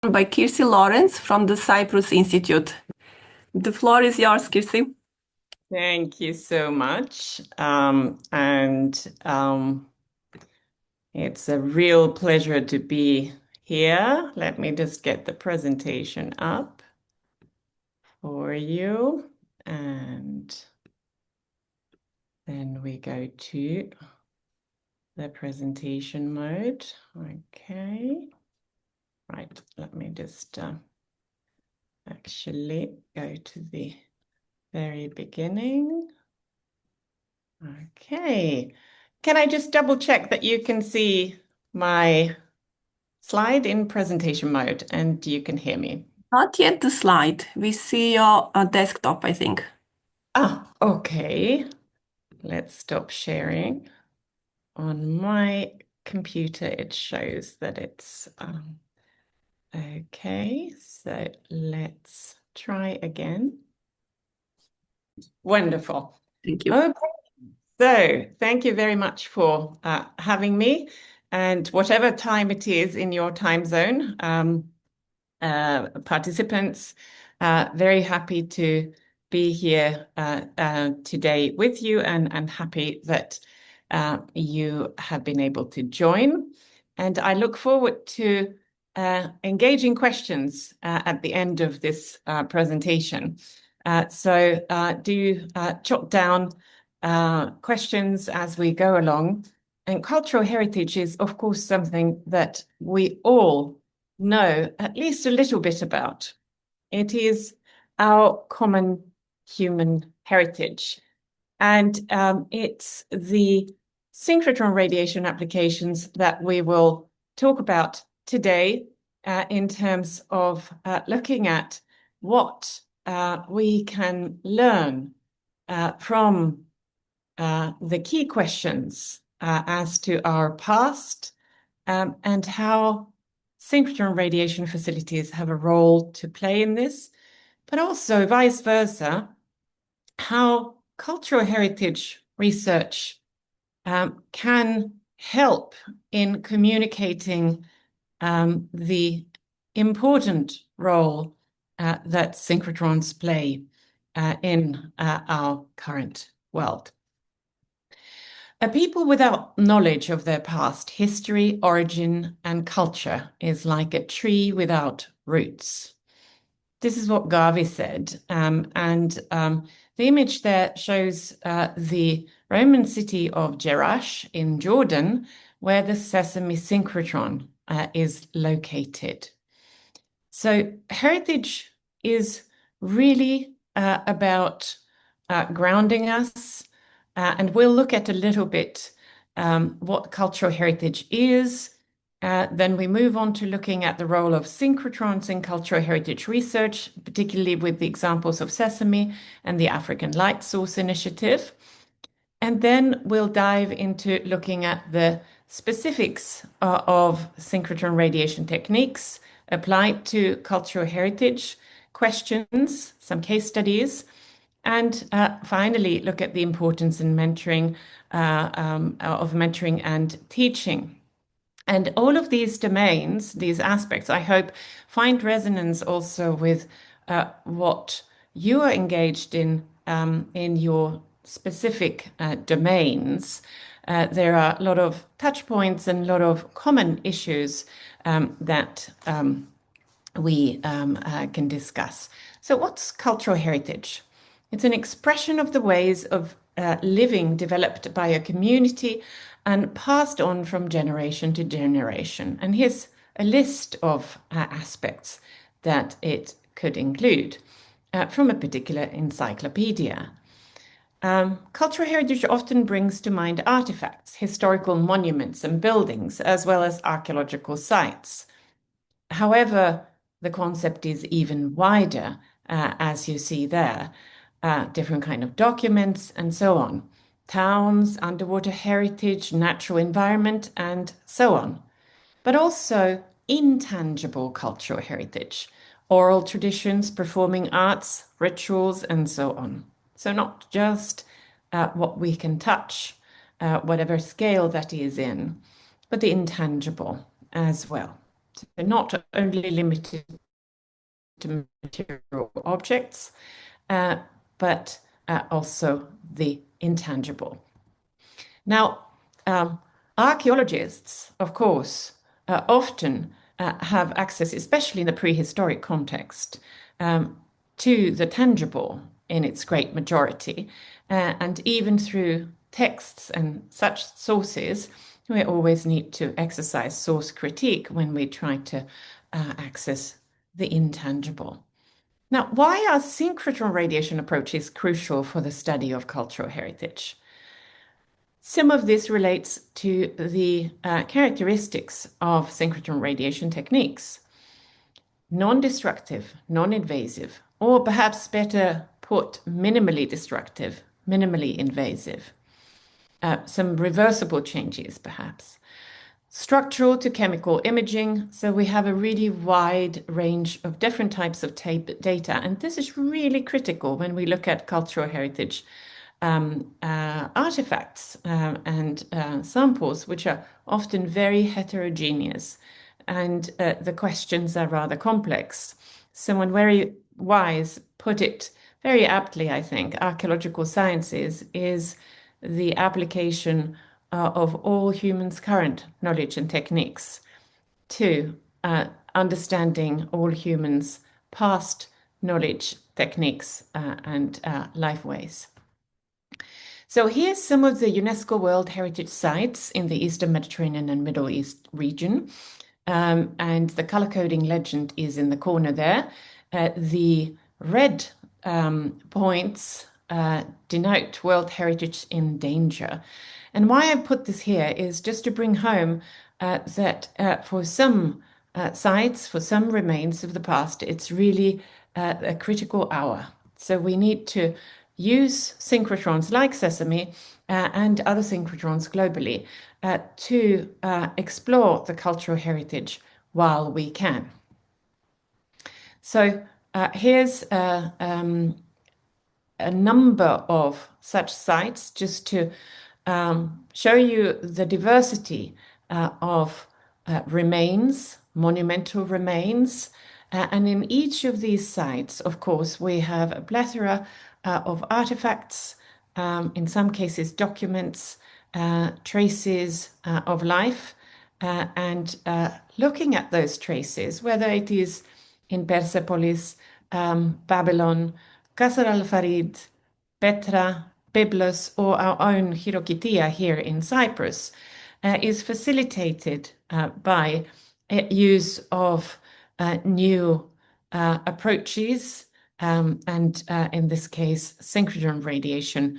By Kirsi Lorentz from the Cyprus Institute. The floor is yours, Kirsi. Thank you so much. And it's a real pleasure to be here. Let me just get the presentation up for you. And then we go to the presentation mode. Okay. Right. Let me just actually go to the very beginning. Okay. Can I just double check that you can see my slide in presentation mode and you can hear me? Not yet the slide. We see your desktop, I think. Ah, okay. Let's stop sharing. On my computer, it shows that it's okay. So let's try again. Wonderful. Thank you. Okay. So thank you very much for having me. And whatever time it is in your time zone, participants, very happy to be here today with you and happy that you have been able to join. And I look forward to engaging questions at the end of this presentation. So do jot down questions as we go along. And cultural heritage is, of course, something that we all know at least a little bit about. It is our common human heritage. And it's the synchrotron radiation applications that we will talk about today in terms of looking at what we can learn from the key questions as to our past and how synchrotron radiation facilities have a role to play in this, but also vice versa, how cultural heritage research can help in communicating the important role that synchrotrons play in our current world. A people without knowledge of their past history, origin, and culture is like a tree without roots. This is what Garvey said. The image there shows the Roman city of Jerash in Jordan, where the Sesame synchrotron is located. So heritage is really about grounding us. And we'll look at a little bit what cultural heritage is. Then we move on to looking at the role of synchrotrons in cultural heritage research, particularly with the examples of Sesame and the African Light Source Initiative. And then we'll dive into looking at the specifics of synchrotron radiation techniques applied to cultural heritage questions, some case studies, and finally, look at the importance in mentoring of mentoring and teaching. And all of these domains, these aspects, I hope find resonance also with what you are engaged in your specific domains. There are a lot of touch points and a lot of common issues that we can discuss. So, what's cultural heritage? It's an expression of the ways of living developed by a community and passed on from generation to generation. And here's a list of aspects that it could include from a particular encyclopedia. Cultural heritage often brings to mind artifacts, historical monuments and buildings, as well as archaeological sites. However, the concept is even wider, as you see there. Different kind of documents and so on. Towns, underwater heritage, natural environment, and so on. But also intangible cultural heritage, oral traditions, performing arts, rituals, and so on. So not just what we can touch, whatever scale that is in, but the intangible as well. So not only limited to material objects, but also the intangible. Now, archaeologists, of course, often have access, especially in the prehistoric context, to the tangible in its great majority. And even through texts and such sources, we always need to exercise source critique when we try to access the intangible. Now, why are synchrotron radiation approaches crucial for the study of cultural heritage? Some of this relates to the characteristics of synchrotron radiation techniques. Non-destructive, non-invasive, or perhaps better put, minimally destructive, minimally invasive. Some reversible changes, perhaps. Structural to chemical imaging, so we have a really wide range of different types of data, and this is really critical when we look at cultural heritage artifacts and samples, which are often very heterogeneous, and the questions are rather complex. Someone very wise put it very aptly, I think. Archaeological sciences is the application of all humans' current knowledge and techniques to understanding all humans' past knowledge, techniques, and life ways. So here's some of the UNESCO World Heritage Sites in the Eastern Mediterranean and Middle East region. And the color coding legend is in the corner there. The red points denote World Heritage in danger. And why I put this here is just to bring home that for some sites, for some remains of the past, it's really a critical hour. So we need to use synchrotrons like Sesame and other synchrotrons globally to explore the cultural heritage while we can. So here's a number of such sites just to show you the diversity of remains, monumental remains. And in each of these sites, of course, we have a plethora of artifacts, in some cases documents, traces of life, and looking at those traces, whether it is in Persepolis, Babylon, Qasr al-Farid, Petra, Byblos, or our own Hirokitia here in Cyprus, is facilitated by use of new approaches, and in this case, synchrotron radiation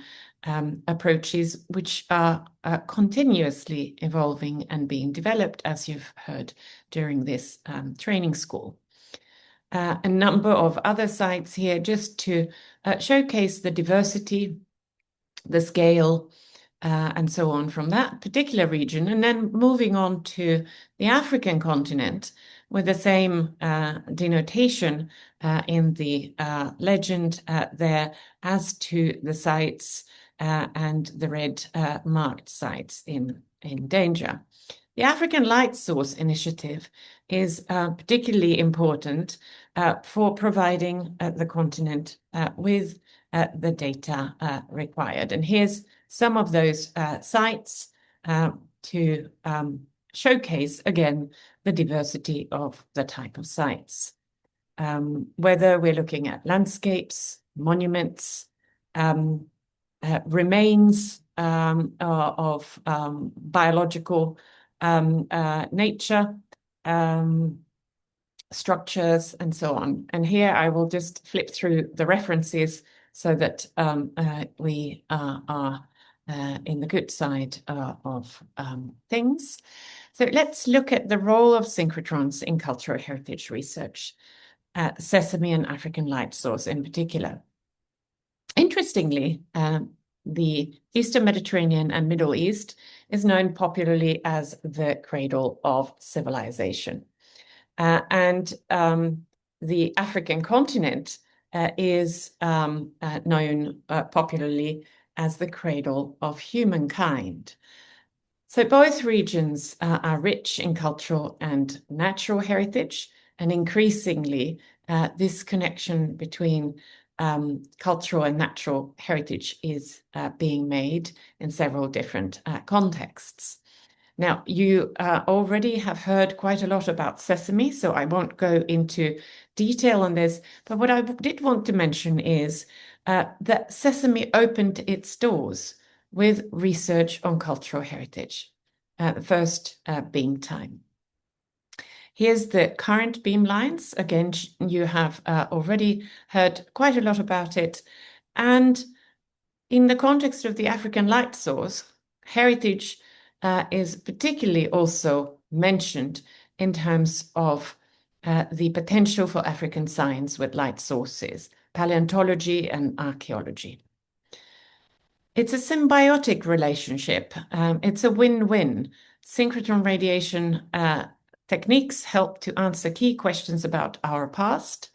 approaches, which are continuously evolving and being developed, as you've heard during this training school. A number of other sites here just to showcase the diversity, the scale, and so on from that particular region. And then moving on to the African continent with the same denotation in the legend there as to the sites and the red marked sites in danger. The African Light Source Initiative is particularly important for providing the continent with the data required. And here's some of those sites to showcase, again, the diversity of the type of sites. Whether we're looking at landscapes, monuments, remains of biological nature, structures, and so on. And here I will just flip through the references so that we are in the good side of things. So let's look at the role of synchrotrons in cultural heritage research, Sesame and African Light Source in particular. Interestingly, the Eastern Mediterranean and Middle East is known popularly as the cradle of civilization. And the African continent is known popularly as the cradle of humankind. So both regions are rich in cultural and natural heritage, and increasingly this connection between cultural and natural heritage is being made in several different contexts. Now, you already have heard quite a lot about sesame, so I won't go into detail on this, but what I did want to mention is that sesame opened its doors with research on cultural heritage, the first being time. Here's the current beamlines. Again, you have already heard quite a lot about it. And in the context of the African light source, heritage is particularly also mentioned in terms of the potential for African science with light sources, paleontology and archaeology. It's a symbiotic relationship. It's a win-win. Synchrotron radiation techniques help to answer key questions about our past,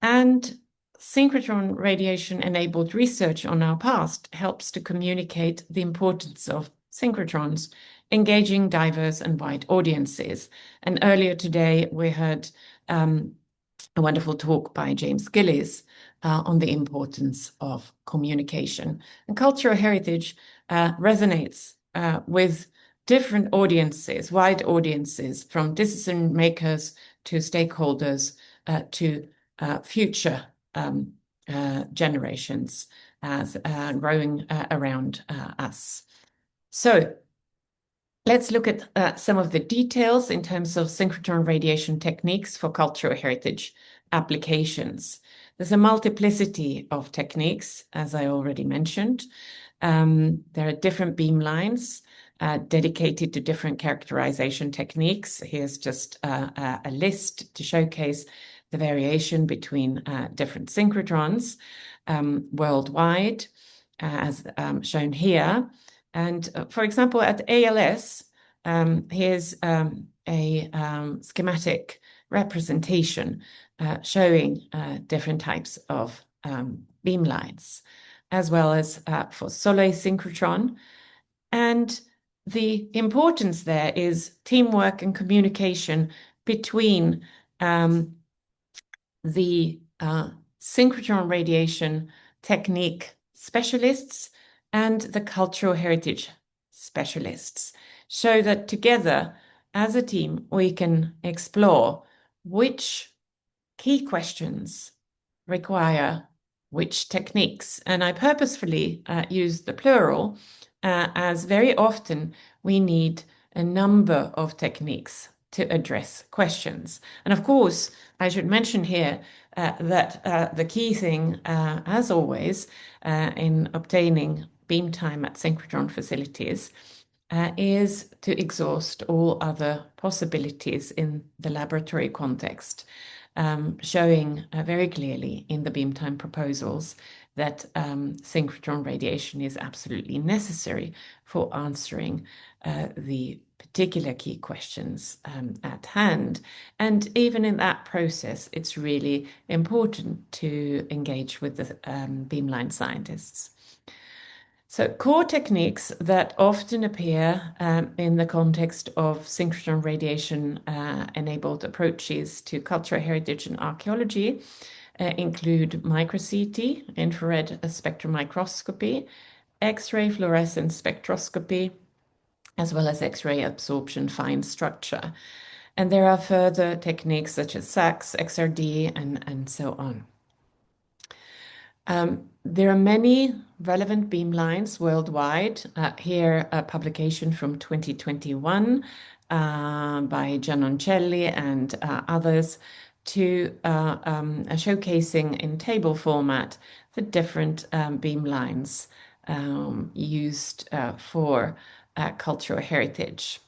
and synchrotron radiation-enabled research on our past helps to communicate the importance of synchrotrons, engaging diverse and wide audiences. And earlier today, we heard a wonderful talk by James Gillies on the importance of communication. And cultural heritage resonates with different audiences, wide audiences, from decision makers to stakeholders to future generations as growing around us. So let's look at some of the details in terms of synchrotron radiation techniques for cultural heritage applications. There's a multiplicity of techniques, as I already mentioned. There are different beamlines dedicated to different characterization techniques. Here's just a list to showcase the variation between different synchrotrons worldwide, as shown here. And for example, at ALS, here's a schematic representation showing different types of beamlines, as well as for Soleil synchrotron. And the importance there is teamwork and communication between the synchrotron radiation technique specialists and the cultural heritage specialists, so that together as a team we can explore which key questions require which techniques. And I purposefully use the plural as very often we need a number of techniques to address questions. And of course, I should mention here that the key thing, as always, in obtaining beam time at synchrotron facilities is to exhaust all other possibilities in the laboratory context, showing very clearly in the beam time proposals that synchrotron radiation is absolutely necessary for answering the particular key questions at hand. And even in that process, it's really important to engage with the beamline scientists. So core techniques that often appear in the context of synchrotron radiation enabled approaches to cultural heritage and archaeology include micro-CT, infrared spectrum microscopy, X-ray fluorescence spectroscopy, as well as X-ray absorption fine structure. And there are further techniques such as SAX, XRD, and so on. There are many relevant beamlines worldwide. Here, a publication from 2021 by Giannoncelli and others to showcasing in table format the different beamlines used for cultural heritage.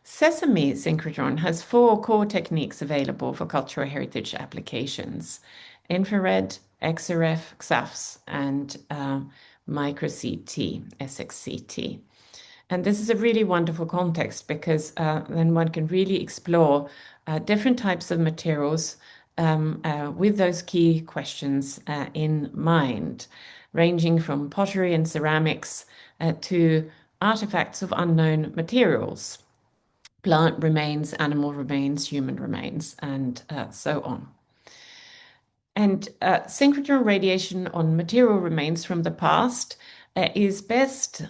Sesame synchrotron has 4 core techniques available for cultural heritage applications: infrared, XRF, XAFs, and micro-CT, SXCT. And this is a really wonderful context because then one can really explore different types of materials with those key questions in mind, ranging from pottery and ceramics to artifacts of unknown materials, plant remains, animal remains, human remains, and so on. And synchrotron radiation on material remains from the past is best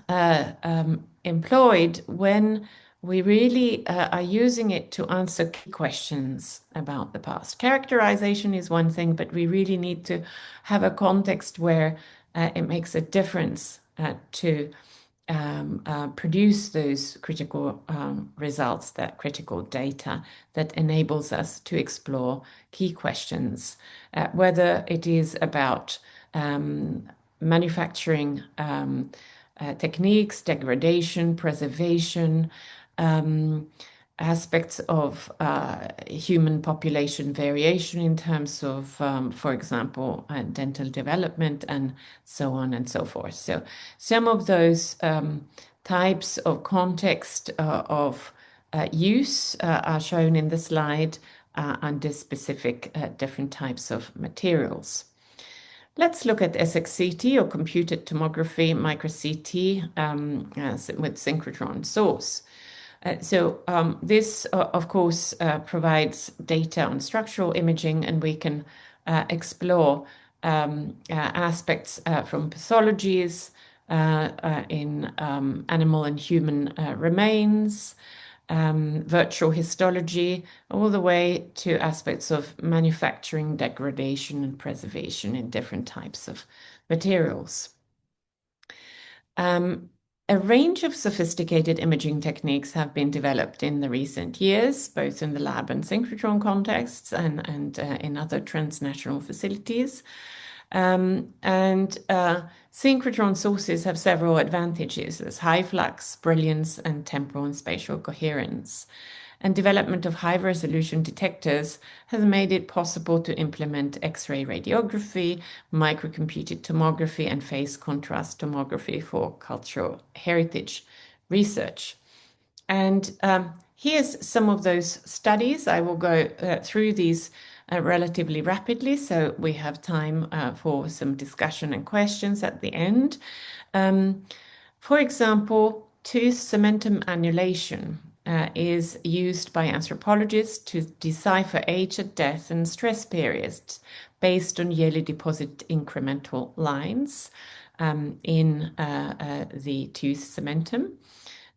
employed when we really are using it to answer key questions about the past. Characterization is one thing, but we really need to have a context where it makes a difference to produce those critical results, that critical data that enables us to explore key questions, whether it is about manufacturing techniques, degradation, preservation, aspects of human population variation in terms of, for example, dental development and so on and so forth. So some of those types of context of use are shown in the slide under specific different types of materials. Let's look at SXCT or computed tomography micro-CT with synchrotron source. This, of course, provides data on structural imaging, and we can explore aspects from pathologies in animal and human remains, virtual histology, all the way to aspects of manufacturing, degradation, and preservation in different types of materials. A range of sophisticated imaging techniques have been developed in the recent years, both in the lab and synchrotron contexts and in other transnational facilities. Synchrotron sources have several advantages. There's high flux, brilliance, and temporal and spatial coherence. And development of high resolution detectors has made it possible to implement X-ray radiography, microcomputed tomography, and phase contrast tomography for cultural heritage research. And here's some of those studies. I will go through these relatively rapidly, so we have time for some discussion and questions at the end. For example, tooth cementum annulation is used by anthropologists to decipher age at death and stress periods based on yearly deposit incremental lines in the tooth cementum.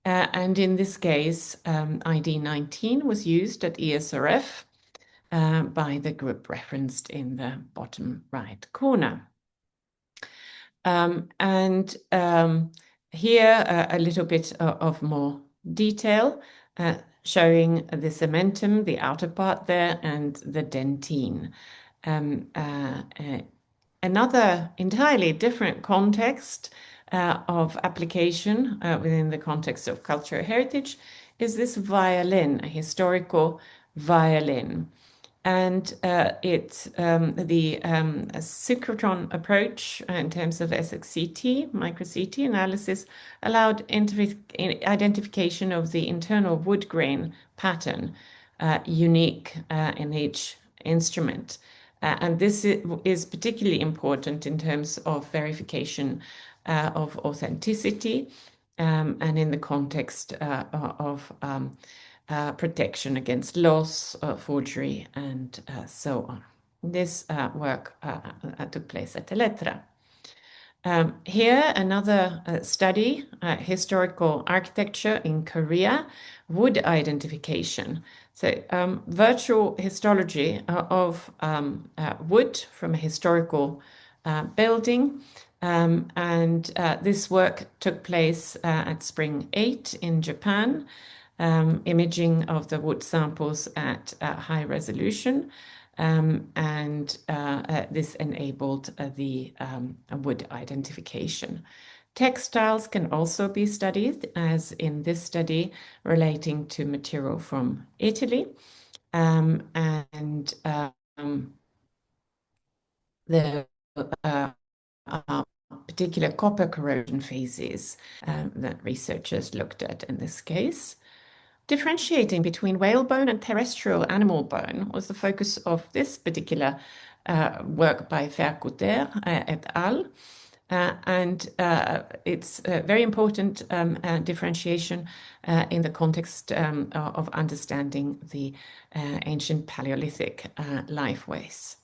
And in this case, ID 19 was used at ESRF by the group referenced in the bottom right corner. Here a little bit of more detail showing the cementum, the outer part there, and the dentine. Another entirely different context of application within the context of cultural heritage is this violin, a historical violin. And it's the synchrotron approach in terms of SXCT, micro-CT analysis, allowed identification of the internal wood grain pattern unique in each instrument. And this is particularly important in terms of verification of authenticity and in the context of protection against loss, forgery, and so on. This work took place at Elettra. Here, another study, historical architecture in Korea, wood identification. So virtual histology of wood from a historical building. And this work took place at Spring 8 in Japan. Imaging of the wood samples at high resolution, and this enabled the wood identification. Textiles can also be studied, as in this study relating to material from Italy, and the particular copper corrosion phases that researchers looked at in this case. Differentiating between whale bone and terrestrial animal bone was the focus of this particular work by Vercouter et al. and it's a very important differentiation in the context of understanding the ancient Paleolithic lifeways.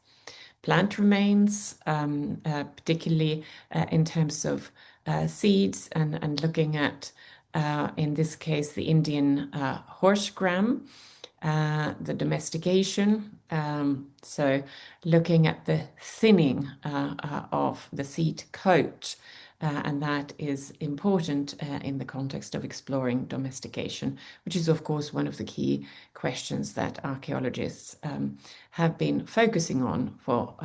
Plant remains, particularly in terms of seeds and looking at, in this case, the Indian horse gram, the domestication. So looking at the thinning of the seed coat, and that is important in the context of exploring domestication, which is, of course, one of the key questions that archaeologists have been focusing on for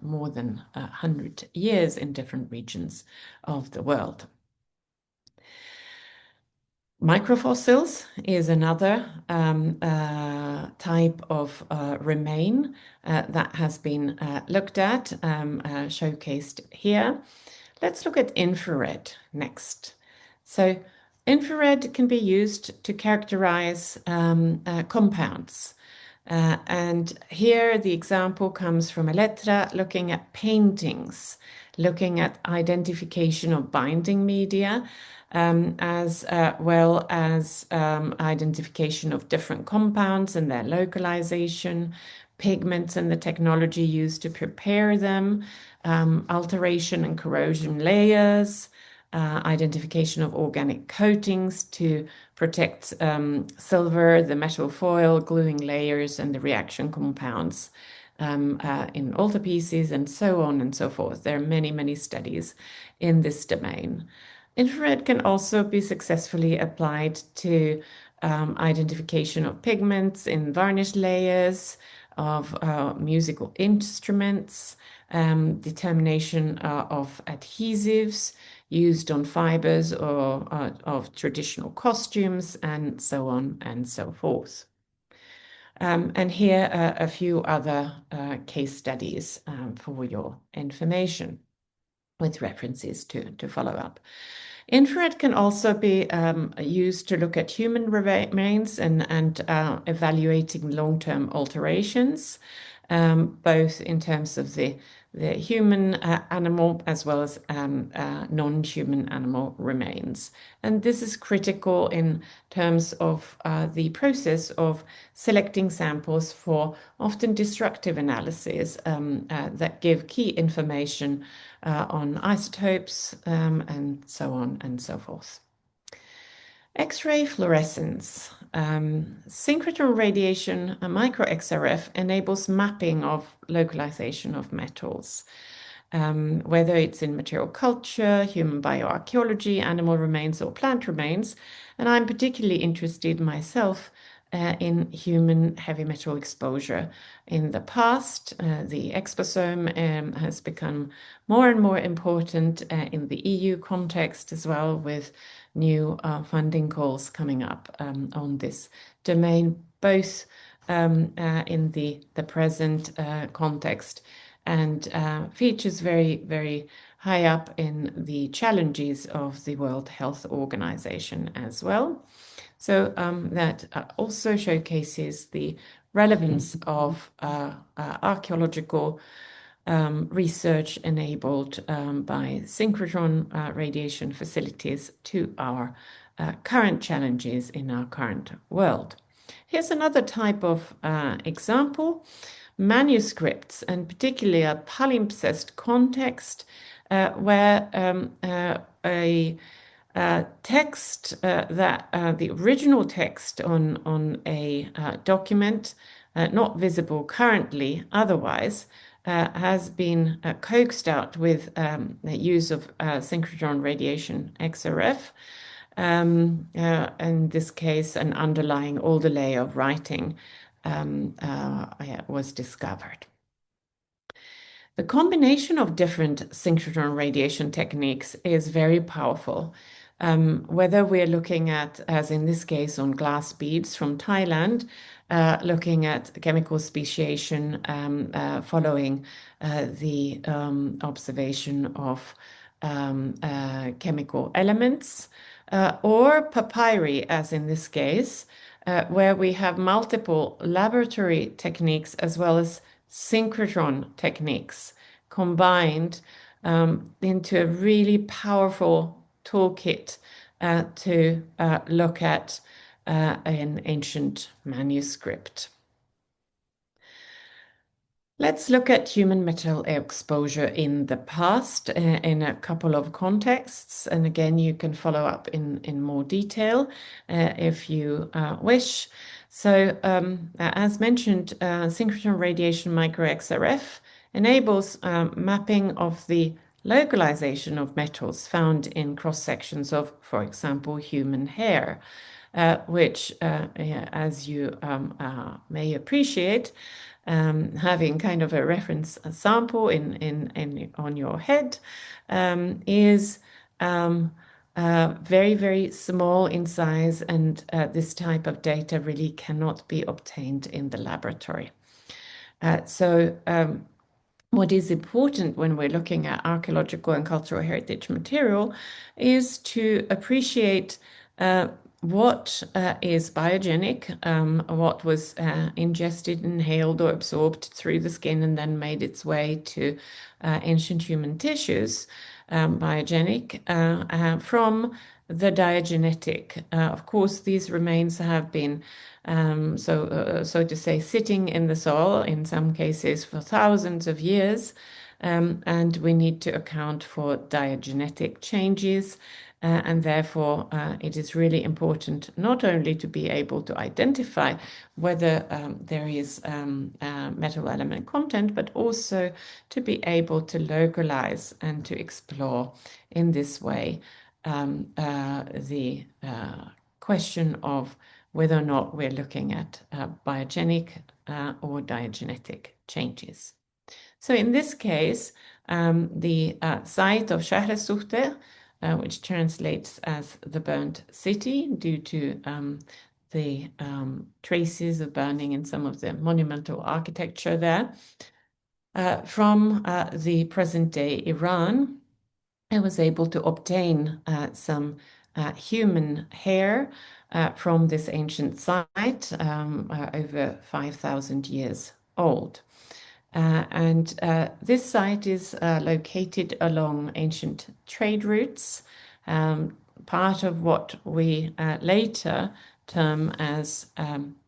more than 100 years in different regions of the world. Microfossils is another type of remain that has been looked at, showcased here. Let's look at infrared next. So infrared can be used to characterize compounds. And here the example comes from Elettra, looking at paintings, looking at identification of binding media, as well as identification of different compounds and their localization, pigments and the technology used to prepare them, alteration and corrosion layers, identification of organic coatings to protect silver, the metal foil, gluing layers, and the reaction compounds in altarpieces, and so on and so forth. There are many, many studies in this domain. Infrared can also be successfully applied to identification of pigments in varnish layers, of musical instruments, determination of adhesives used on fibers or of traditional costumes, and so on and so forth. And here are a few other case studies for your information with references to follow up. Infrared can also be used to look at human remains and evaluating long-term alterations, both in terms of the human animal as well as non-human animal remains. And this is critical in terms of the process of selecting samples for often destructive analyses that give key information on isotopes and so on and so forth. X-ray fluorescence. Synchrotron radiation, a micro-XRF, enables mapping of localization of metals, whether it's in material culture, human bioarchaeology, animal remains, or plant remains. And I'm particularly interested myself in human heavy metal exposure. In the past, the exposome has become more and more important in the EU context as well, with new funding calls coming up on this domain, both in the present context and features very, very high up in the challenges of the World Health Organization as well. So that also showcases the relevance of archaeological research enabled by synchrotron radiation facilities to our current challenges in our current world. Here's another type of example: manuscripts, and particularly a palimpsest context where a text that the original text on a document, not visible currently otherwise, has been coaxed out with the use of synchrotron radiation XRF. In this case, an underlying older layer of writing was discovered. The combination of different synchrotron radiation techniques is very powerful. Whether we're looking at, as in this case, on glass beads from Thailand, looking at chemical speciation following the observation of chemical elements, or papyri, as in this case, where we have multiple laboratory techniques as well as synchrotron techniques combined into a really powerful toolkit to look at an ancient manuscript. Let's look at human metal exposure in the past in a couple of contexts. And again, you can follow up in more detail if you wish. So as mentioned, synchrotron radiation micro-XRF enables mapping of the localization of metals found in cross-sections of, for example, human hair, which, yeah, as you may appreciate, having kind of a reference sample on your head is very, very small in size, and this type of data really cannot be obtained in the laboratory. So what is important when we're looking at archaeological and cultural heritage material is to appreciate what is biogenic, what was ingested, inhaled, or absorbed through the skin and then made its way to ancient human tissues, biogenic, from the diagenetic. Of course, these remains have been, so to say, sitting in the soil, in some cases for thousands of years, and we need to account for diagenetic changes. And therefore, it is really important not only to be able to identify whether there is metal element content, but also to be able to localize and to explore in this way the question of whether or not we're looking at biogenic or diagenetic changes. So in this case, the site of Şehresuhte, which translates as the burnt city due to the traces of burning in some of the monumental architecture there, from the present-day Iran, I was able to obtain some human hair from this ancient site, over 5,000 years old. And this site is located along ancient trade routes, part of what we later term as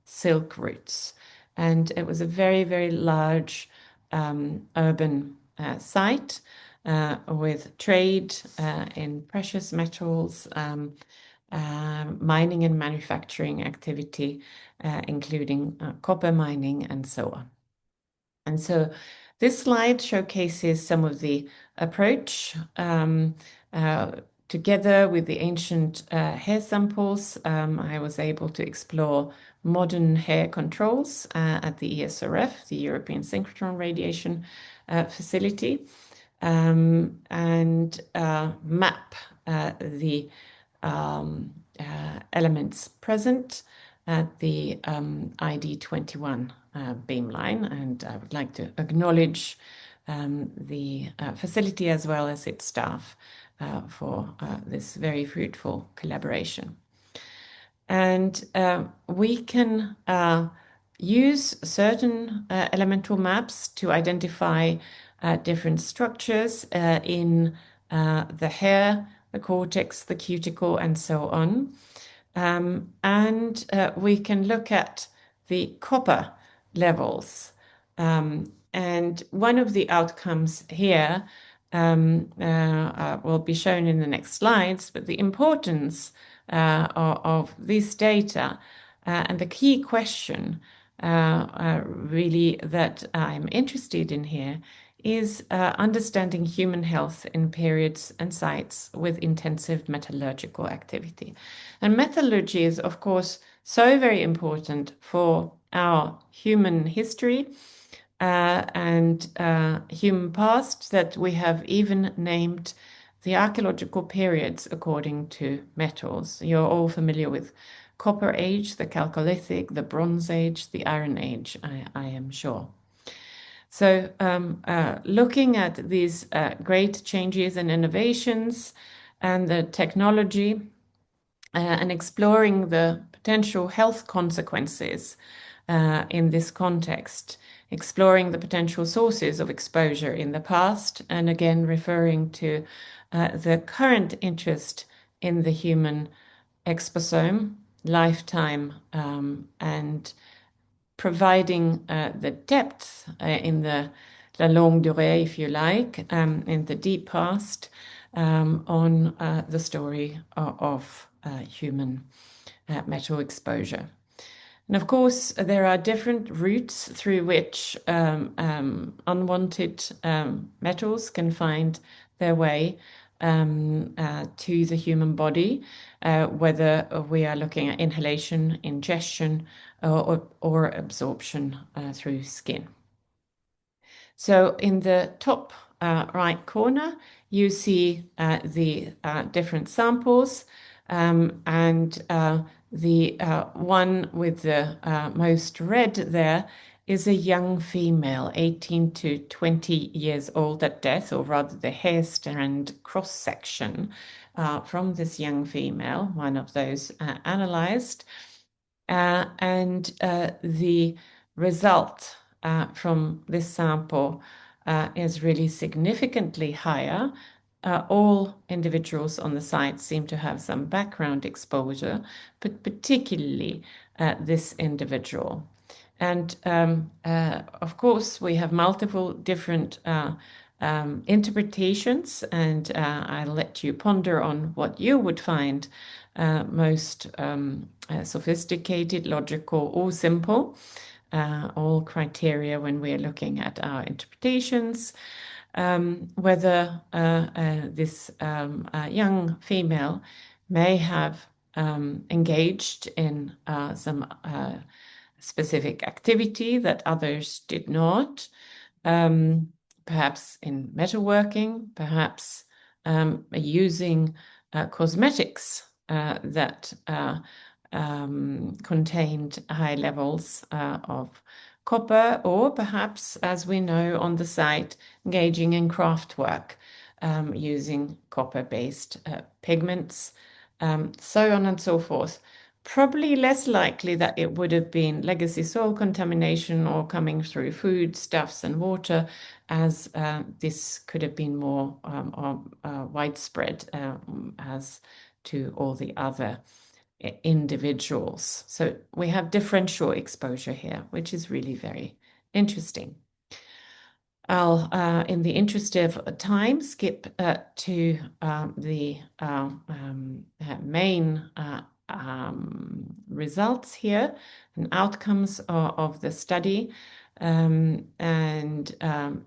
silk routes. And it was a very, very large urban site with trade in precious metals, mining and manufacturing activity, including copper mining and so on. And so this slide showcases some of the approach together with the ancient hair samples. I was able to explore modern hair controls at the ESRF, the European Synchrotron Radiation Facility, and map the elements present at the ID21 beamline. And I would like to acknowledge the facility as well as its staff for this very fruitful collaboration. And we can use certain elemental maps to identify different structures in the hair, the cortex, the cuticle, and so on. And we can look at the copper levels. And one of the outcomes here will be shown in the next slides, but the importance of this data and the key question really that I'm interested in here is understanding human health in periods and sites with intensive metallurgical activity. And metallurgy is, of course, so very important for our human history and human past that we have even named the archaeological periods according to metals. You're all familiar with Copper Age, the Chalcolithic, the Bronze Age, the Iron Age, I am sure. So looking at these great changes and innovations and the technology and exploring the potential health consequences in this context exploring the potential sources of exposure in the past, and again referring to the current interest in the human exposome, lifetime, and providing the depth in the la longue durée, if you like, in the deep past, on the story of human metal exposure. And of course, there are different routes through which unwanted metals can find their way to the human body, whether we are looking at inhalation, ingestion, or absorption through skin. So in the top right corner, you see the different samples, and the one with the most red there is a young female, 18 to 20 years old at death, or rather the hair strand cross-section from this young female, one of those analyzed. And the result from this sample is really significantly higher. All individuals on the site seem to have some background exposure, but particularly this individual. And of course, we have multiple different interpretations, and I'll let you ponder on what you would find most sophisticated, logical, or simple. All criteria when we're looking at our interpretations. Whether this young female may have engaged in some specific activity that others did not, perhaps in metalworking, perhaps using cosmetics that contained high levels of copper, or perhaps, as we know on the site, engaging in craft work using copper-based pigments, so on and so forth. Probably less likely that it would have been legacy soil contamination or coming through foodstuffs and water, as this could have been more widespread as to all the other individuals. So we have differential exposure here, which is really very interesting. I'll, in the interest of time, skip to the main results here and outcomes of the study. And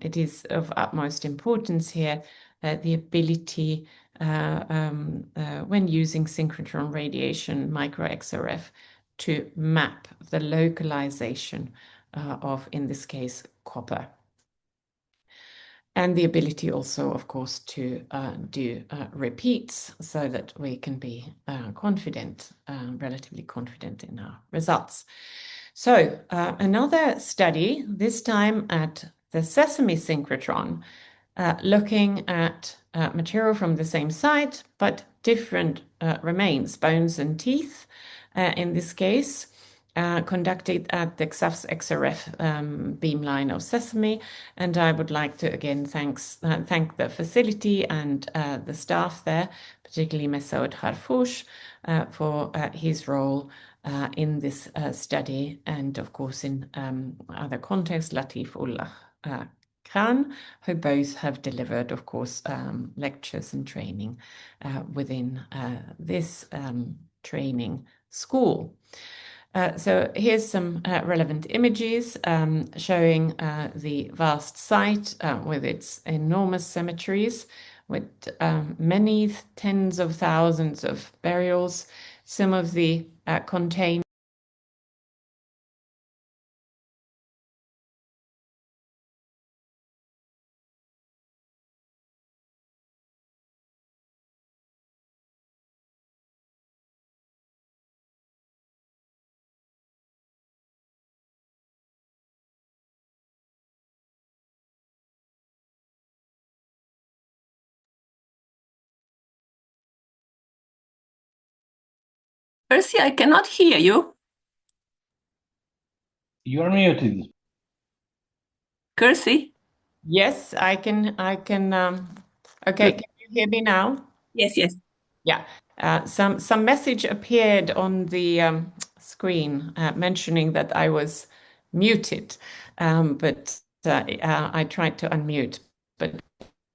it is of utmost importance here the ability when using synchrotron radiation micro-XRF to map the localization of, in this case, copper. And the ability also, of course, to do repeats so that we can be confident, relatively confident in our results. So another study, this time at the Sesame synchrotron, looking at material from the same site, but different remains, bones and teeth, in this case, conducted at the XAFS XRF beamline of Sesame. And I would like to again thank the facility and the staff there, particularly Mesaud Harfouch, for his role in this study, and of course in other contexts, Latif Ullah Khan, who both have delivered, of course, lectures and training within this training school. So here's some relevant images showing the vast site with its enormous cemeteries, with many tens of thousands of burials. Some of the contained Kirsi, I cannot hear you. You're muted. Kirsi? Yes, okay, Good. can you hear me now? Yes, yes. Yeah. Some message appeared on the screen mentioning that I was muted, but I tried to unmute, but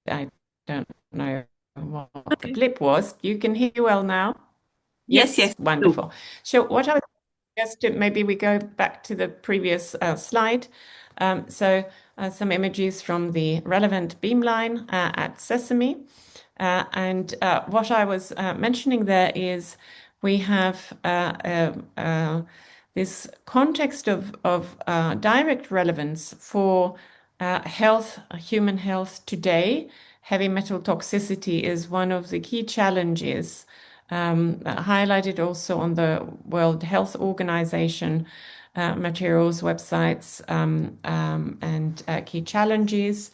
I don't know what the Okay. blip was. You can hear well now? Yes, Yes, yes. Do. wonderful. So what I was just to maybe we go back to the previous slide. Some images from the relevant beamline at Sesame. And what I was mentioning there is we have this context of direct relevance for health, human health today. Heavy metal toxicity is one of the key challenges highlighted also on the World Health Organization materials, websites, and key challenges.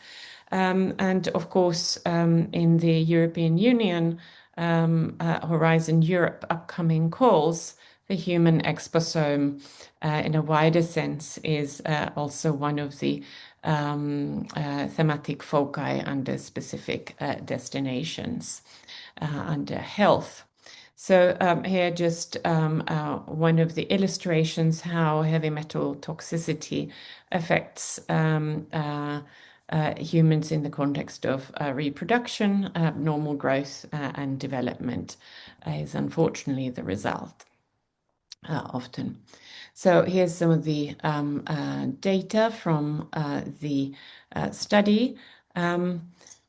And of course, in the European Union Horizon Europe upcoming calls, the human exposome in a wider sense is also one of the thematic foci under specific destinations under health. So here just one of the illustrations how heavy metal toxicity affects humans in the context of reproduction, normal growth and development is unfortunately the result often. So here's some of the data from the study.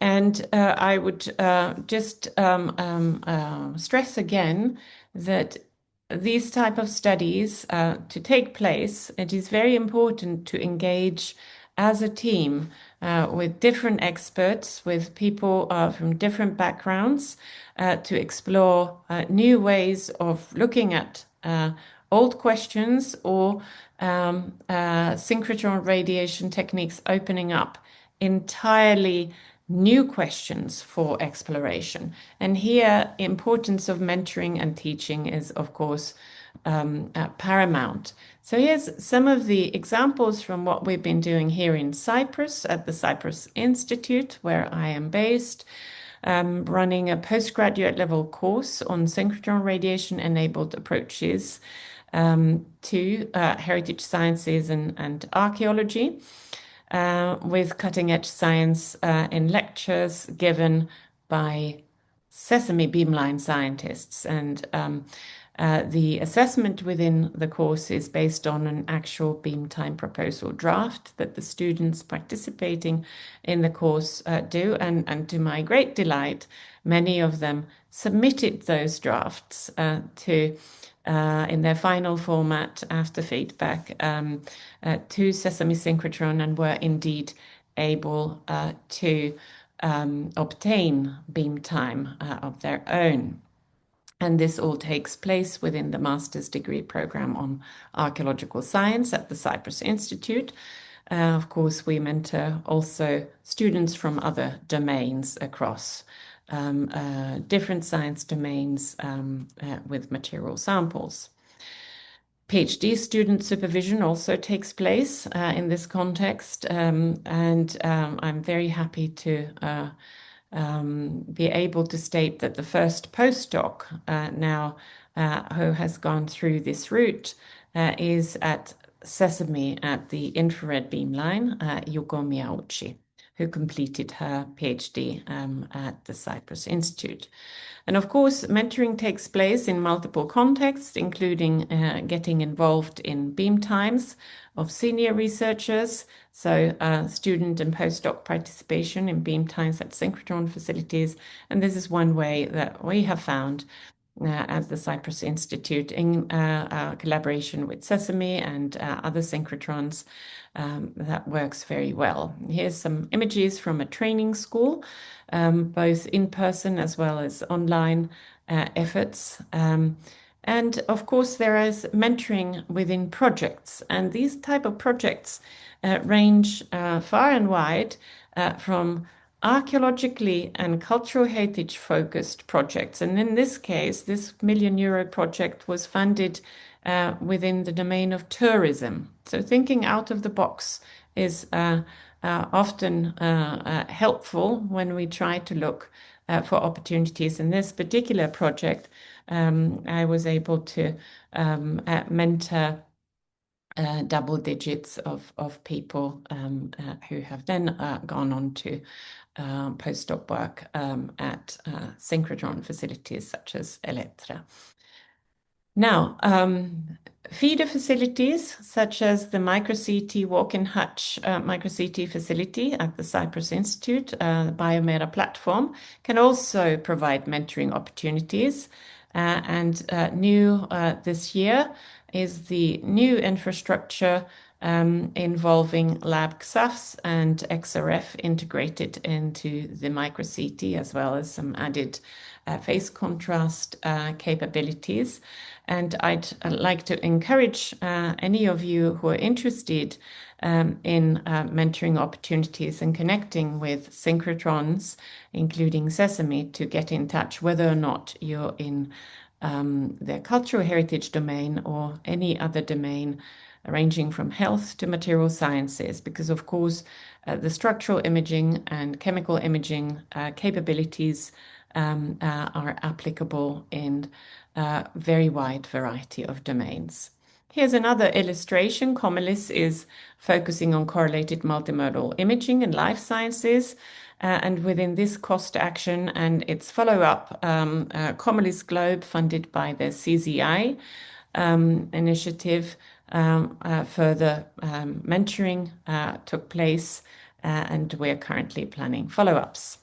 I would just stress again that these type of studies to take place, it is very important to engage as a team with different experts, with people from different backgrounds to explore new ways of looking at old questions or synchrotron radiation techniques opening up entirely new questions for exploration. And here, importance of mentoring and teaching is, of course, paramount. So here's some of the examples from what we've been doing here in Cyprus at the Cyprus Institute, where I am based, running a postgraduate level course on synchrotron radiation enabled approaches to heritage sciences and archaeology, with cutting edge science in lectures given by Sesame Beamline scientists. And the assessment within the course is based on an actual beam time proposal draft that the students participating in the course do. And to my great delight, many of them submitted those drafts to in their final format after feedback to Sesame Synchrotron and were indeed able to obtain beam time of their own. And this all takes place within the master's degree program on archaeological science at the Cyprus Institute. Of course, we mentor also students from other domains across different science domains with material samples. PhD student supervision also takes place in this context, and I'm very happy to be able to state that the first postdoc now who has gone through this route is at Sesame at the infrared beamline, Yuko Miyauchi, who completed her PhD at the Cyprus Institute. And of course, mentoring takes place in multiple contexts, including getting involved in beam times of senior researchers, so student and postdoc participation in beam times at synchrotron facilities. And this is one way that we have found at the Cyprus Institute in collaboration with Sesame and other synchrotrons that works very well. Here's some images from a training school, both in person as well as online efforts. And of course, there is mentoring within projects, and these type of projects range far and wide from archaeologically and cultural heritage focused projects. And in this case, this €1 million project was funded within the domain of tourism. So thinking out of the box is often helpful when we try to look for opportunities. In this particular project, I was able to mentor double digits of people who have then gone on to postdoc work at synchrotron facilities such as Elettra. Now, feeder facilities such as the MicroCT walk-in hutch MicroCT facility at the Cyprus Institute, Biomera platform, can also provide mentoring opportunities. And new this year is the new infrastructure involving lab XAFs and XRF integrated into the MicroCT, as well as some added phase contrast capabilities. And I'd like to encourage any of you who are interested in mentoring opportunities and connecting with synchrotrons, including Sesame, to get in touch, whether or not you're in the cultural heritage domain or any other domain ranging from health to material sciences, because of course the structural imaging and chemical imaging capabilities are applicable in a very wide variety of domains. Here's another illustration. Comelis is focusing on correlated multimodal imaging and life sciences. And within this cost action and its follow-up, Comelis Globe, funded by the CZI initiative, further mentoring took place, and we're currently planning follow-ups.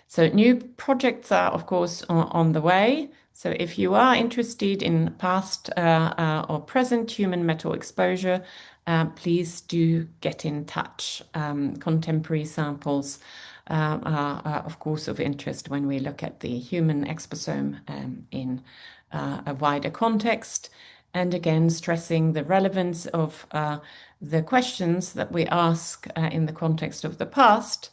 So new projects are, of course, on the way. So if you are interested in past or present human metal exposure, please do get in touch. Contemporary samples are, of course, of interest when we look at the human exposome in a wider context. And again, stressing the relevance of the questions that we ask in the context of the past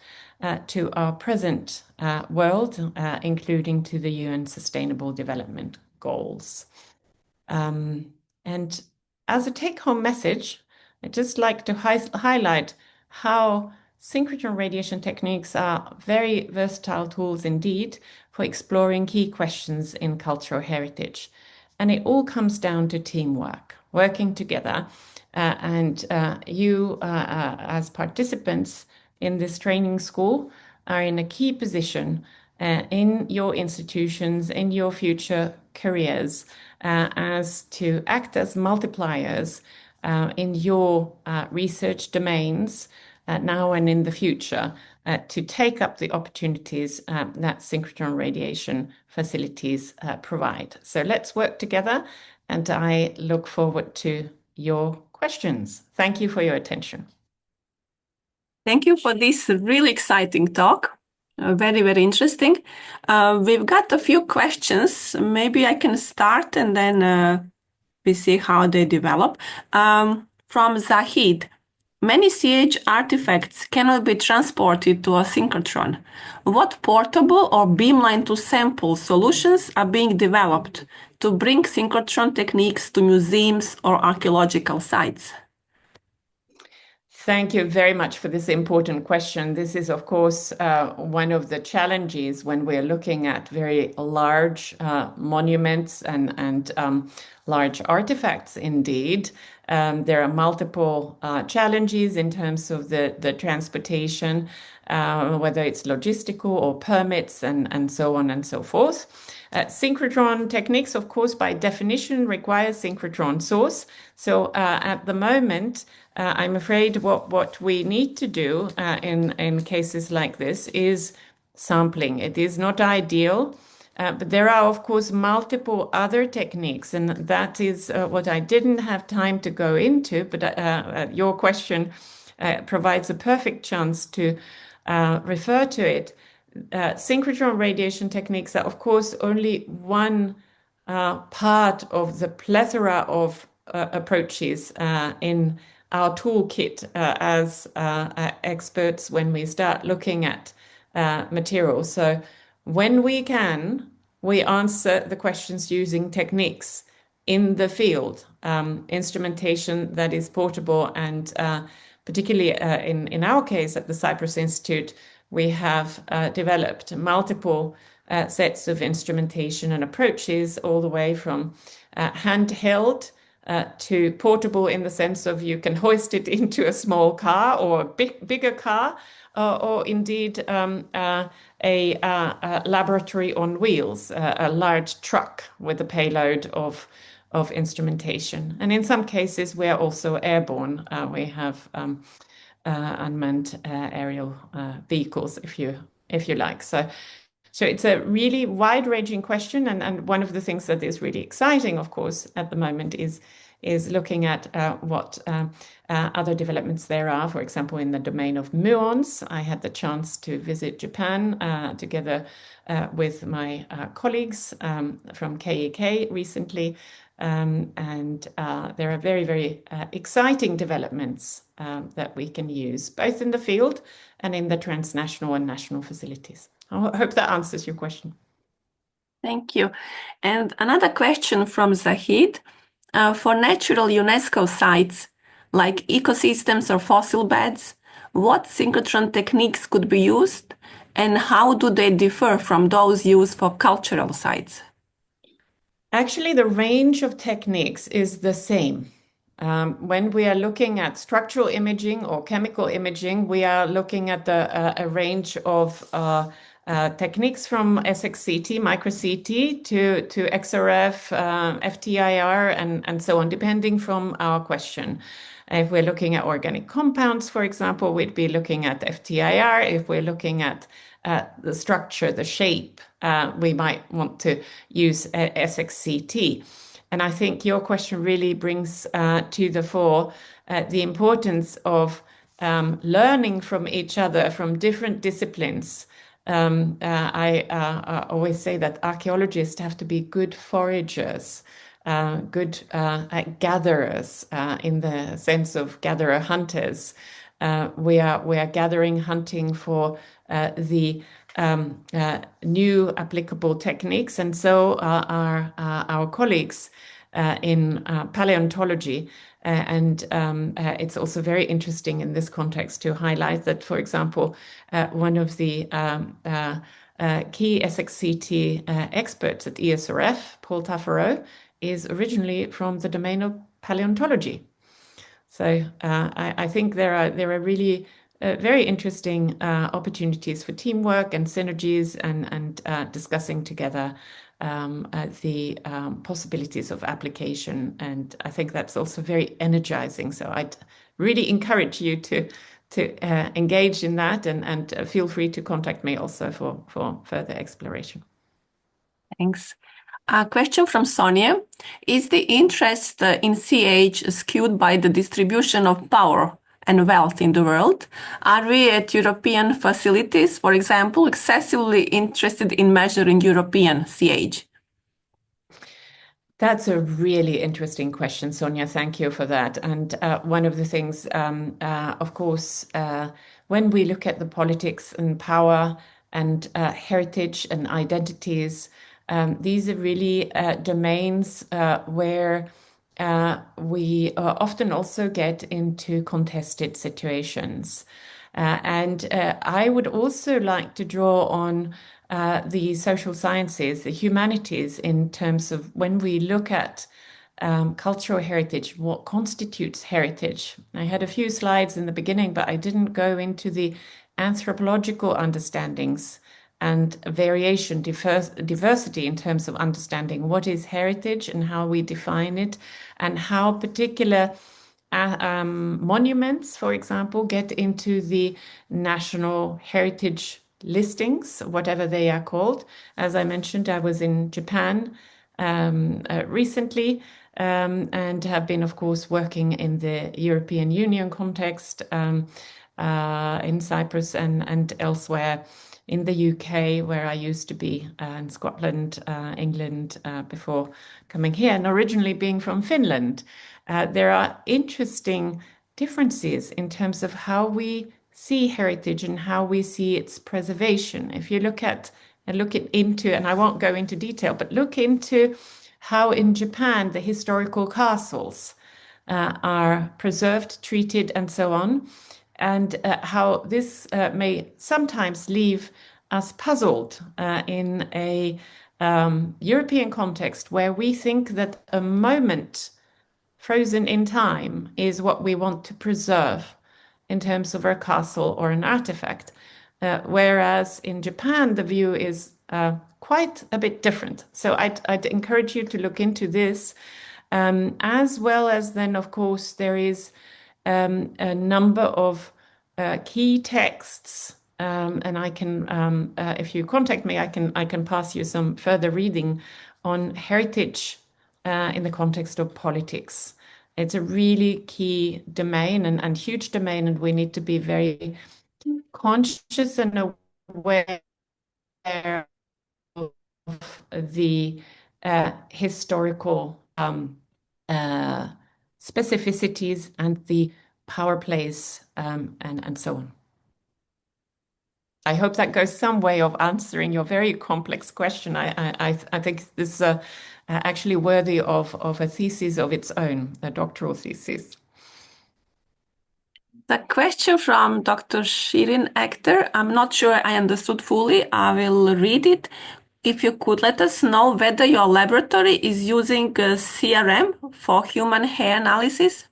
to our present world, including to the UN Sustainable Development Goals. And as a take-home message, I'd just like to highlight how synchrotron radiation techniques are very versatile tools indeed for exploring key questions in cultural heritage. And it all comes down to teamwork, working together. And you, as participants in this training school, are in a key position in your institutions, in your future careers, as to act as multipliers in your research domains now and in the future to take up the opportunities that synchrotron radiation facilities provide. So let's work together, and I look forward to your questions. Thank you for your attention. Thank you for this really exciting talk. Very, very interesting. We've got a few questions. Maybe I can start and then we see how they develop. From Zahid. Many CH artifacts cannot be transported to a synchrotron. What portable or beamline to sample solutions are being developed to bring synchrotron techniques to museums or archaeological sites? Thank you very much for this important question. This is, of course, one of the challenges when we're looking at very large monuments and large artifacts indeed. There are multiple challenges in terms of the transportation, whether it's logistical or permits and so on and so forth. Synchrotron techniques, of course, by definition require synchrotron source. So at the moment, I'm afraid what we need to do in cases like this is sampling. It is not ideal, but there are, of course, multiple other techniques, and that is what I didn't have time to go into, but your question provides a perfect chance to refer to it. Synchrotron radiation techniques are, of course, only one part of the plethora of approaches in our toolkit as experts when we start looking at materials. So when we can, we answer the questions using techniques in the field, instrumentation that is portable and particularly in our case at the Cyprus Institute, we have developed multiple sets of instrumentation and approaches, all the way from handheld to portable, in the sense of you can hoist it into a small car or a bigger car, or indeed a laboratory on wheels, a large truck with a payload of instrumentation. And in some cases, we're also airborne. We have unmanned aerial vehicles, if you like. So it's a really wide-ranging question, and one of the things that is really exciting, of course, at the moment is looking at what other developments there are. For example, in the domain of muons, I had the chance to visit Japan together with my colleagues from KEK recently, and there are very, very exciting developments that we can use, both in the field and in the transnational and national facilities. I hope that answers your question. Thank you. And another question from Zahid. For natural UNESCO sites like ecosystems or fossil beds, what synchrotron techniques could be used, and how do they differ from those used for cultural sites? Actually, the range of techniques is the same. When we are looking at structural imaging or chemical imaging, we are looking at a range of techniques from SXCT, micro-CT, to XRF, FTIR, and so on, depending from our question. If we're looking at organic compounds, for example, we'd be looking at FTIR. If we're looking at the structure, the shape, we might want to use SXCT. And I think your question really brings to the fore the importance of learning from each other, from different disciplines. I always say that archaeologists have to be good foragers, good gatherers, in the sense of gatherer hunters. We are gathering, hunting for the new applicable techniques, and so are our colleagues in paleontology. And it's also very interesting in this context to highlight that, for example, one of the key SXCT experts at ESRF, Paul Taffareau, is originally from the domain of paleontology. So I think there are really very interesting opportunities for teamwork and synergies, and discussing together the possibilities of application. And I think that's also very energizing. So I'd really encourage you to engage in that, and feel free to contact me also for further exploration. Thanks. A question from Sonia. Is the interest in CH skewed by the distribution of power and wealth in the world? Are we at European facilities, for example, excessively interested in measuring European CH? That's a really interesting question, Sonia. Thank you for that. And one of the things, of course, when we look at the politics and power and heritage and identities, these are really domains where we often also get into contested situations. And I would also like to draw on the social sciences, the humanities, in terms of when we look at cultural heritage, what constitutes heritage. I had a few slides in the beginning, but I didn't go into the anthropological understandings and variation, diversity in terms of understanding what is heritage and how we define it, and how particular monuments, for example, get into the national heritage listings, whatever they are called. As I mentioned, I was in Japan recently, and have been, of course, working in the European Union context, in Cyprus and elsewhere, in the UK, where I used to be, in Scotland, England, before coming here, and originally being from Finland. There are interesting differences in terms of how we see heritage and how we see its preservation. If you look into, and I won't go into detail, but look into how in Japan the historical castles are preserved, treated, and so on, and how this may sometimes leave us puzzled in a European context where we think that a moment frozen in time is what we want to preserve in terms of our castle or an artifact. Whereas in Japan, the view is quite a bit different. So I'd encourage you to look into this, as well as then, of course, there is a number of key texts, and I can, if you contact me, I can pass you some further reading on heritage in the context of politics. It's a really key domain and huge domain, and we need to be very conscious and aware of the historical uh, specificities and the power plays and so on. I hope that goes some way of answering your very complex question. I think this is actually worthy of a thesis of its own, a doctoral thesis. The question from Dr. Shirin Akhter, I'm not sure I understood fully. I will read it. If you could let us know whether your laboratory is using CRM for human hair analysis.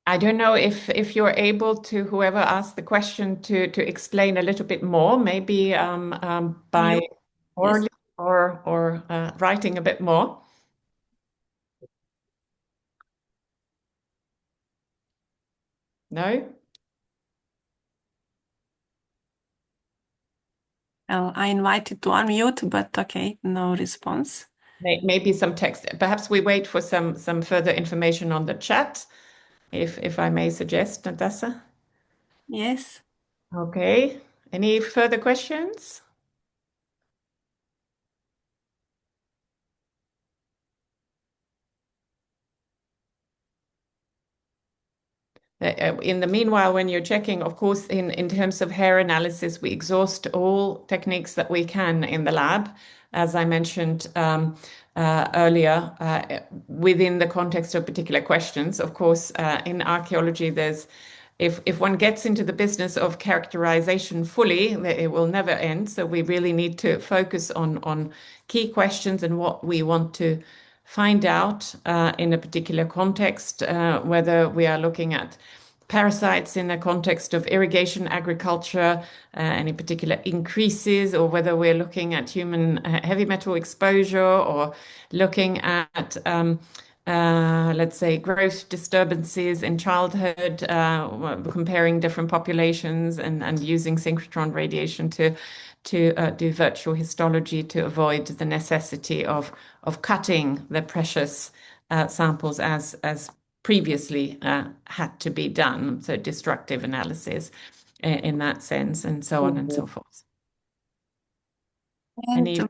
I don't know if you're able to, whoever asked the question, to explain a little bit more, maybe by You, yes. orally or writing a bit more. No? Well, I invited to unmute, but okay, no response. Maybe some text. Perhaps we wait for some further information on the chat, if I may suggest, Natasha. Yes. Okay. Any further questions? In the meanwhile, when you're checking, of course, in terms of hair analysis, we exhaust all techniques that we can in the lab, as I mentioned earlier, within the context of particular questions. Of course, in archaeology, if one gets into the business of characterization fully, it will never end. So we really need to focus on key questions and what we want to find out in a particular context, whether we are looking at parasites in a context of irrigation agriculture, any particular increases, or whether we're looking at human heavy metal exposure or looking at let's say growth disturbances in childhood, comparing different populations and using synchrotron radiation to do virtual histology to avoid the necessity of cutting the precious samples as previously had to be done. So destructive analysis in that sense, and so on and so forth. And Any a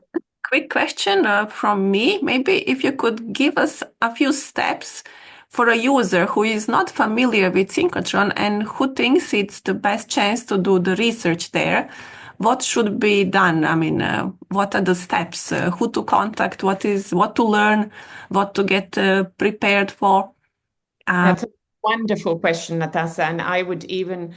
quick question from me. Maybe if you could give us a few steps for a user who is not familiar with synchrotron and who thinks it's the best chance to do the research there, what should be done? I mean, what are the steps? Who to contact? What to learn? What to get prepared for? That's a wonderful question, Natasha, and I would even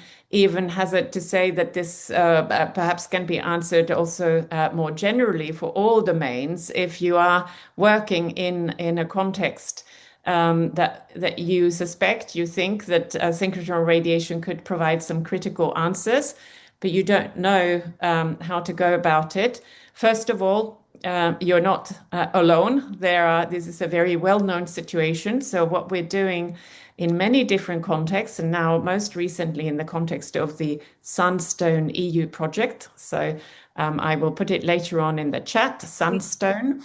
hazard to say that this perhaps can be answered also more generally for all domains. If you are working in a context that you suspect, you think that synchrotron radiation could provide some critical answers, but you don't know how to go about it. First of all, you're not alone. This is a very well-known situation. So what we're doing in many different contexts, and now most recently in the context of the Sunstone EU project. So I will put it later on in the chat, Sunstone.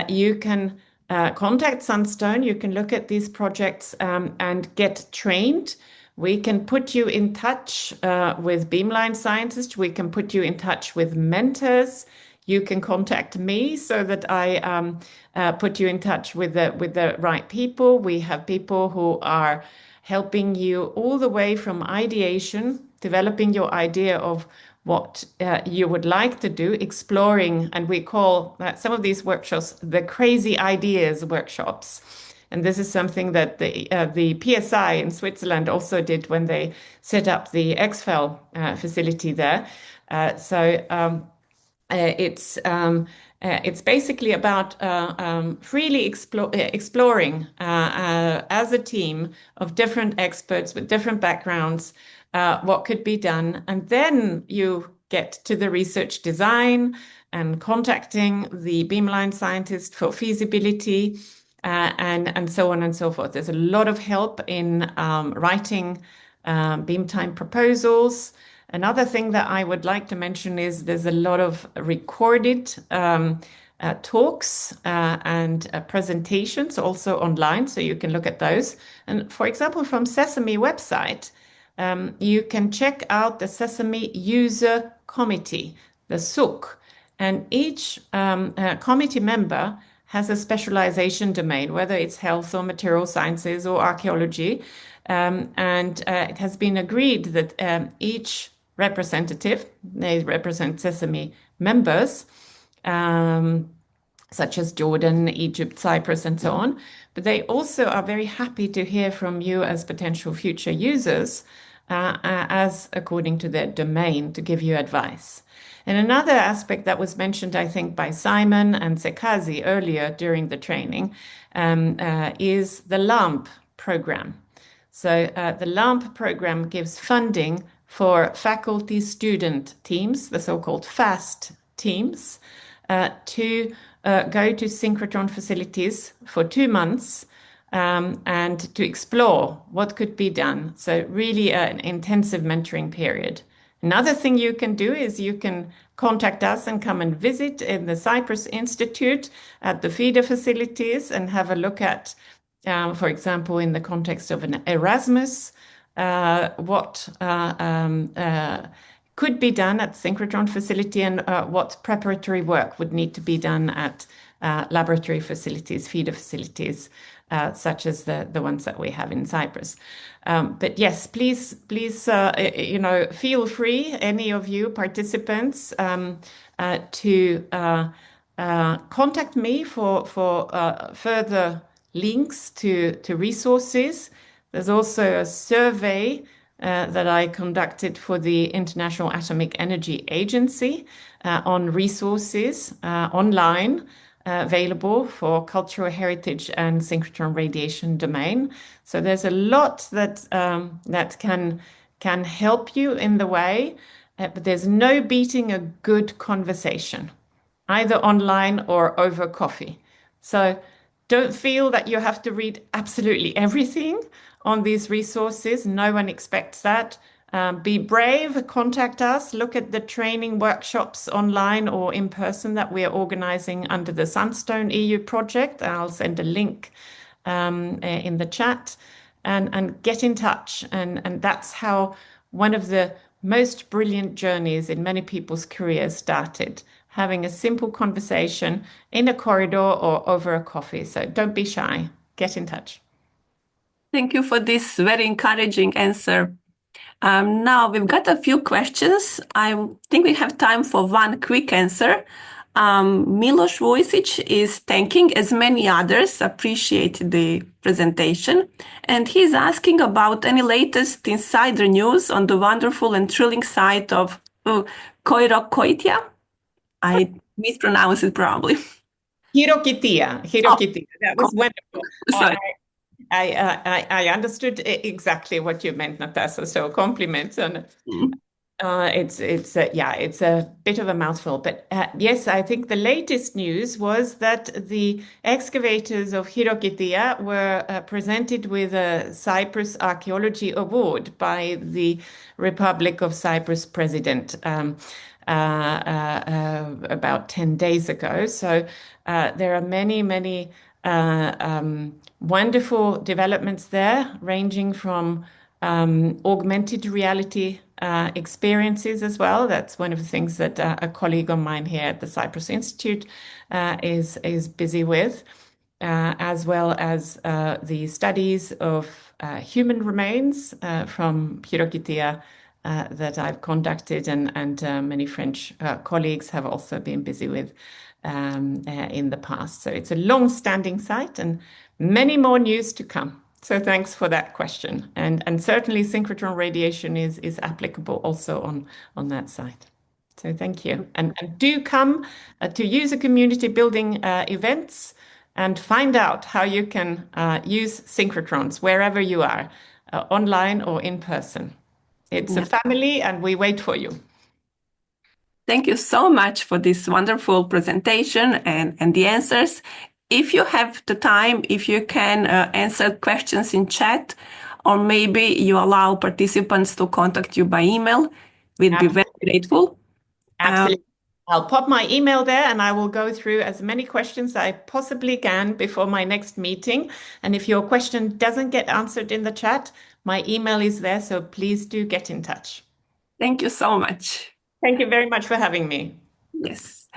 You can contact Sunstone. You can look at these projects and get trained. We can put you in touch with beamline scientists. We can put you in touch with mentors. You can contact me so that I put you in touch with the right people. We have people who are helping you all the way from ideation, developing your idea of what you would like to do, exploring, and we call some of these workshops the crazy ideas workshops. And this is something that the PSI in Switzerland also did when they set up the XFEL facility there. So it's basically about freely exploring as a team of different experts with different backgrounds what could be done. And then you get to the research design and contacting the beamline scientist for feasibility and so on and so forth. There's a lot of help in writing beam time proposals. Another thing that I would like to mention is there's a lot of recorded talks and presentations also online, so you can look at those. And for example, from Sesame website, you can check out the Sesame User Committee, the SUC, and each committee member has a specialization domain, whether it's health or material sciences or archaeology. And it has been agreed that each representative, they represent Sesame members, such as Jordan, Egypt, Cyprus, and so on. But they also are very happy to hear from you as potential future users, as according to their domain, to give you advice. And another aspect that was mentioned, I think, by Simon and Sekazi earlier during the training is the LAMP program. So the LAMP program gives funding for faculty student teams, the so-called FAST teams, to go to synchrotron facilities for 2 months and to explore what could be done. So really an intensive mentoring period. Another thing you can do is you can contact us and come and visit in the Cyprus Institute at the feeder facilities and have a look at, for example, in the context of an Erasmus, what could be done at synchrotron facility and what preparatory work would need to be done at laboratory facilities, feeder facilities, such as the ones that we have in Cyprus. But yes, please, feel free, any of you participants, to contact me for further links to resources. There's also a survey that I conducted for the International Atomic Energy Agency on resources online available for cultural heritage and synchrotron radiation domain. So there's a lot that that can help you in the way, but there's no beating a good conversation, either online or over coffee. So don't feel that you have to read absolutely everything on these resources. No one expects that. Be brave, contact us, look at the training workshops online or in person that we are organizing under the Sunstone EU project. I'll send a link in the chat and get in touch. And that's how one of the most brilliant journeys in many people's careers started, having a simple conversation in a corridor or over a coffee. So don't be shy, get in touch. Thank you for this very encouraging answer. Now we've got a few questions. I think we have time for one quick answer. Milos Vujicic is thanking, as many others appreciate the presentation, and he's asking about any latest insider news on the wonderful and thrilling site of Koirokoitia. I mispronounce it probably. Hirokitia, Oh, that was wonderful. sorry. I understood exactly what you meant, Natasha. So compliments on it's a bit of a mouthful, but yes, I think the latest news was that the excavators of Hirokitia were presented with a Cyprus Archaeology Award by the Republic of Cyprus president about 10 days ago. So there are many wonderful developments there, ranging from augmented reality experiences as well. That's one of the things that a colleague of mine here at the Cyprus Institute is busy with, as well as the studies of human remains from Hirokitia that I've conducted, and many French colleagues have also been busy with in the past. So it's a long-standing site and many more news to come. So thanks for that question. And certainly synchrotron radiation is applicable also on that site. So thank you. And do come to user community building events and find out how you can use synchrotrons wherever you are, online or in person. It's a Yes. family and we wait for you. Thank you so much for this wonderful presentation and the answers. If you have the time, if you can answer questions in chat, or maybe you allow participants to contact you by email, we'd be very grateful. Absolutely. I'll pop my email there and I will go through as many questions I possibly can before my next meeting. And if your question doesn't get answered in the chat, my email is there, so please do get in touch. Thank you so much. Thank you very much for having me. Yes.